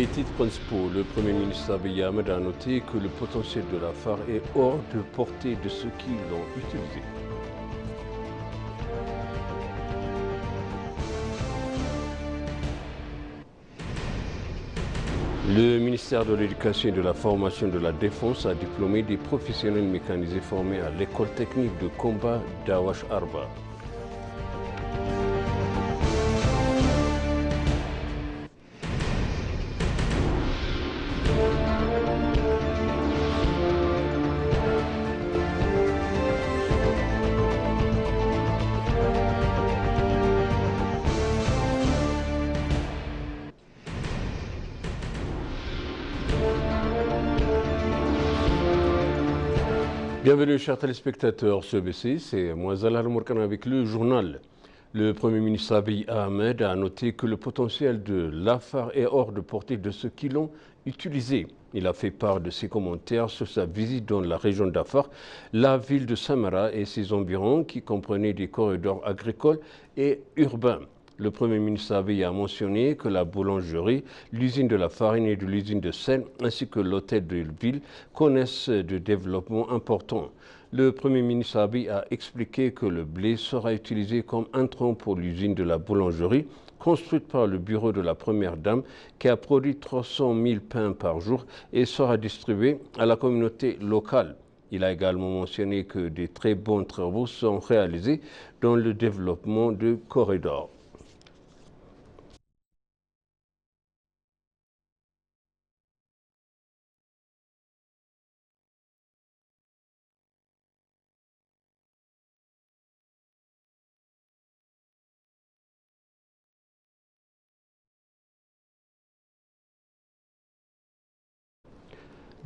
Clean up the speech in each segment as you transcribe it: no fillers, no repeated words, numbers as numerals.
Les titres principaux. Le Premier ministre Abiy Ahmed a noté que le potentiel de la phare est hors de portée de ceux qui l'ont utilisé. Le ministère de l'Éducation et de la Formation de la Défense a diplômé des professionnels mécanisés formés à l'école technique de combat d'Awash Arba. Bienvenue chers téléspectateurs sur BC, c'est moi Zalal Mourkan avec le journal. Le Premier ministre Abiy Ahmed a noté que le potentiel de la phare est hors de portée de ceux qui l'ont utilisé. Il a fait part de ses commentaires sur sa visite dans la région d'Afar, la ville de Samara et ses environs qui comprenaient des corridors agricoles et urbains. Le Premier ministre Abiy a mentionné que la boulangerie, l'usine de la farine et de l'usine de sel, ainsi que l'hôtel de ville connaissent de développement important. Le Premier ministre Abiy a expliqué que le blé sera utilisé comme intrant pour l'usine de la boulangerie, construite par le bureau de la Première Dame, qui a produit 300 000 pains par jour et sera distribué à la communauté locale. Il a également mentionné que des très bons travaux sont réalisés dans le développement de corridors.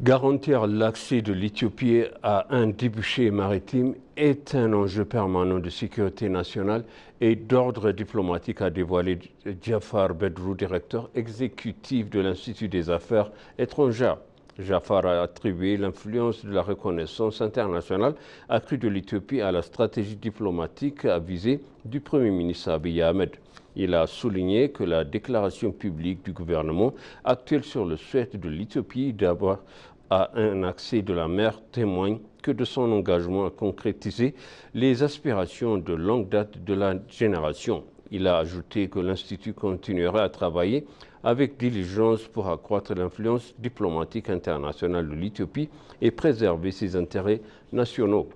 Garantir l'accès de l'Éthiopie à un débouché maritime est un enjeu permanent de sécurité nationale et d'ordre diplomatique, a dévoilé Jafar Bedrou, directeur exécutif de l'Institut des Affaires étrangères. Jafar a attribué l'influence de la reconnaissance internationale accrue de l'Éthiopie à la stratégie diplomatique avisée du Premier ministre Abiy Ahmed. Il a souligné que la déclaration publique du gouvernement actuel sur le souhait de l'Éthiopie d'avoir un accès de la mer témoigne que de son engagement à concrétiser les aspirations de longue date de la génération. Il a ajouté que l'Institut continuera à travailler avec diligence pour accroître l'influence diplomatique internationale de l'Éthiopie et préserver ses intérêts nationaux.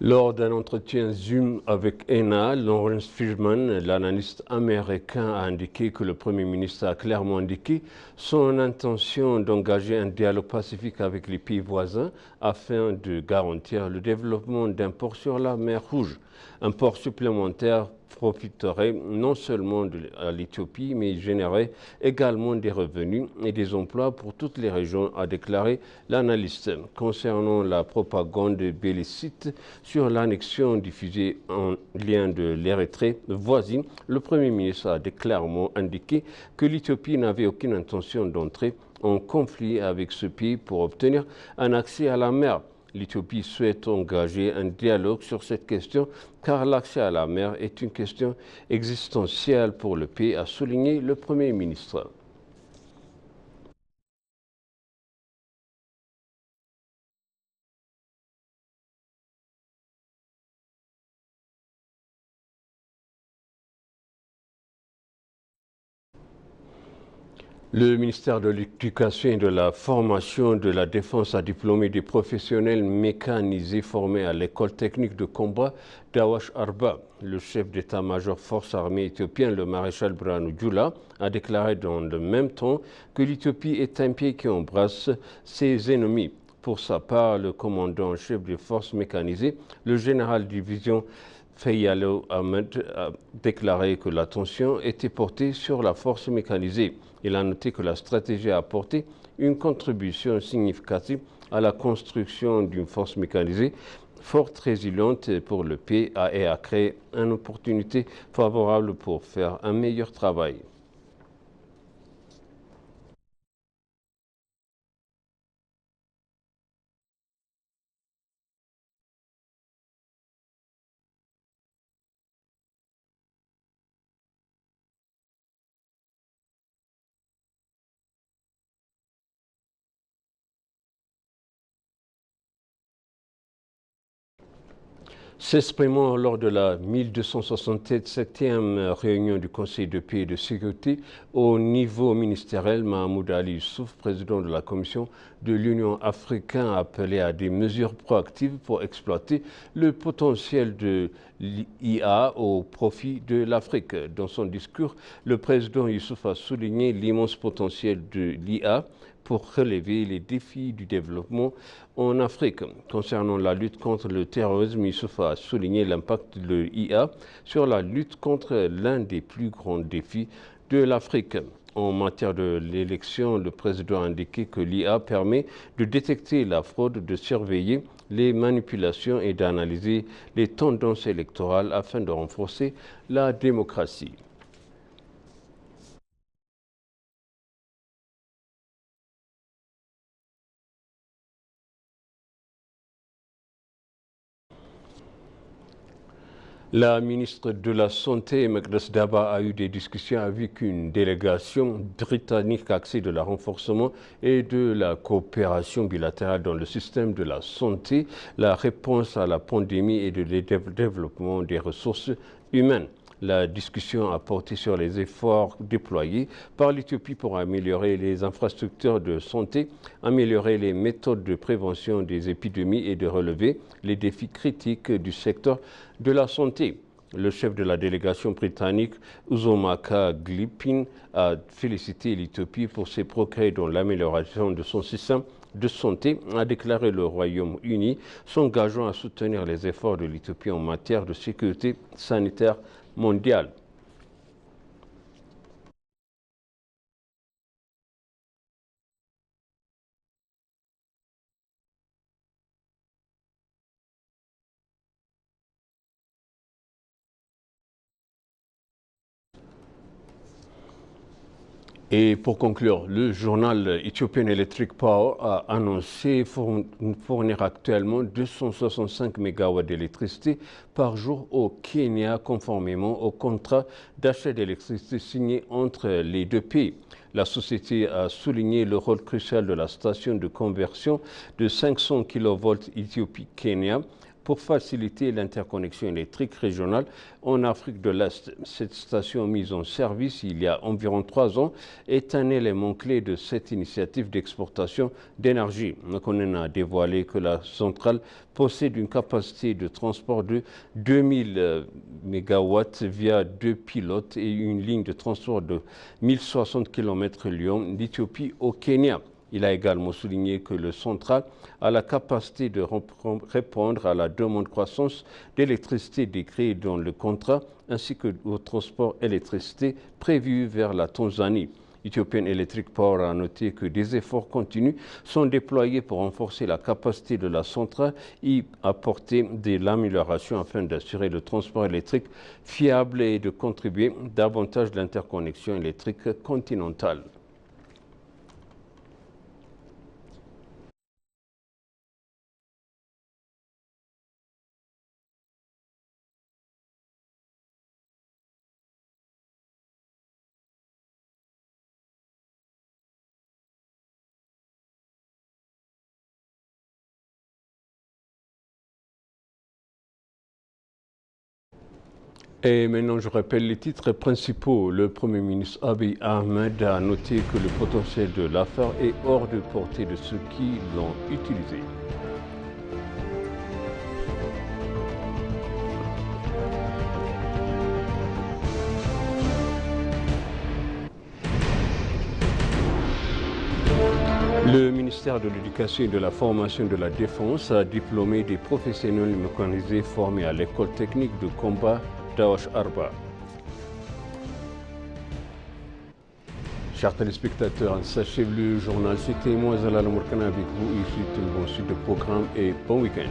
Lors d'un entretien Zoom avec ENA, Lawrence Fishman, l'analyste américain, a indiqué que le Premier ministre a clairement indiqué son intention d'engager un dialogue pacifique avec les pays voisins afin de garantir le développement d'un port sur la mer Rouge. Un port supplémentaire profiterait non seulement à l'Éthiopie, mais générerait également des revenus et des emplois pour toutes les régions, a déclaré l'analyste. Concernant la propagande belliciste sur l'annexion diffusée en lien de l'Érythrée voisine, le Premier ministre a clairement indiqué que l'Éthiopie n'avait aucune intention d'entrer en conflit avec ce pays pour obtenir un accès à la mer. L'Éthiopie souhaite engager un dialogue sur cette question car l'accès à la mer est une question existentielle pour le pays, a souligné le Premier ministre. Le ministère de l'Éducation et de la Formation de la Défense a diplômé des professionnels mécanisés formés à l'école technique de combat d'Awash Arba. Le chef d'état-major forces armées éthiopien, le maréchal Birhanu Jula, a déclaré dans le même temps que l'Éthiopie est un pays qui embrasse ses ennemis. Pour sa part, le commandant en chef des forces mécanisées, le général de division Feyalo Ahmed, a déclaré que l'attention était portée sur la force mécanisée. Il a noté que la stratégie a apporté une contribution significative à la construction d'une force mécanisée forte, résiliente pour le pays et a créé une opportunité favorable pour faire un meilleur travail. S'exprimant lors de la 1267e réunion du Conseil de paix et de sécurité au niveau ministériel, Mahmoud Ali Youssouf, président de la Commission de l'Union africaine, a appelé à des mesures proactives pour exploiter le potentiel de l'IA au profit de l'Afrique. Dans son discours, le président Youssouf a souligné l'immense potentiel de l'IA pour relever les défis du développement en Afrique. Concernant la lutte contre le terrorisme, Youssouf a souligné l'impact de l'IA sur la lutte contre l'un des plus grands défis de l'Afrique. En matière de l'élection, le président a indiqué que l'IA permet de détecter la fraude, de surveiller les manipulations et d'analyser les tendances électorales afin de renforcer la démocratie. La ministre de la Santé, Magdas Daba, a eu des discussions avec une délégation britannique axée de la renforcement et de la coopération bilatérale dans le système de la santé, la réponse à la pandémie et le développement des ressources humaines. La discussion a porté sur les efforts déployés par l'Éthiopie pour améliorer les infrastructures de santé, améliorer les méthodes de prévention des épidémies et de relever les défis critiques du secteur de la santé. Le chef de la délégation britannique, Uzomaka Glipin, a félicité l'Éthiopie pour ses progrès dans l'amélioration de son système de santé, a déclaré le Royaume-Uni, s'engageant à soutenir les efforts de l'Éthiopie en matière de sécurité sanitaire mondiale. Et pour conclure, le journal Ethiopian Electric Power a annoncé fournir actuellement 265 MW d'électricité par jour au Kenya, conformément au contrat d'achat d'électricité signé entre les deux pays. La société a souligné le rôle crucial de la station de conversion de 500 kV Éthiopie-Kenya pour faciliter l'interconnexion électrique régionale en Afrique de l'Est. Cette station mise en service il y a environ 3 ans est un élément clé de cette initiative d'exportation d'énergie. Mekonnen a dévoilé que la centrale possède une capacité de transport de 2000 MW via 2 pilotes et une ligne de transport de 1060 km Lyon d'Éthiopie au Kenya. Il a également souligné que le central a la capacité de répondre à la demande croissance d'électricité décrite dans le contrat ainsi que au transport d'électricité prévu vers la Tanzanie. Ethiopian Electric Power a noté que des efforts continus sont déployés pour renforcer la capacité de la centrale et apporter de l'amélioration afin d'assurer le transport électrique fiable et de contribuer davantage à l'interconnexion électrique continentale. Et maintenant, je rappelle les titres principaux. Le Premier ministre Abiy Ahmed a noté que le potentiel de l'affaire est hors de portée de ceux qui l'ont utilisé. Le ministère de l'Éducation et de la Formation de la Défense a diplômé des professionnels mécanisés formés à l'école technique de combat d'Awash Arba. Chers téléspectateurs, sachez le journal, c'était moi Zalal Mourkana avec vous, ici tout le bon suite de programme et bon week-end.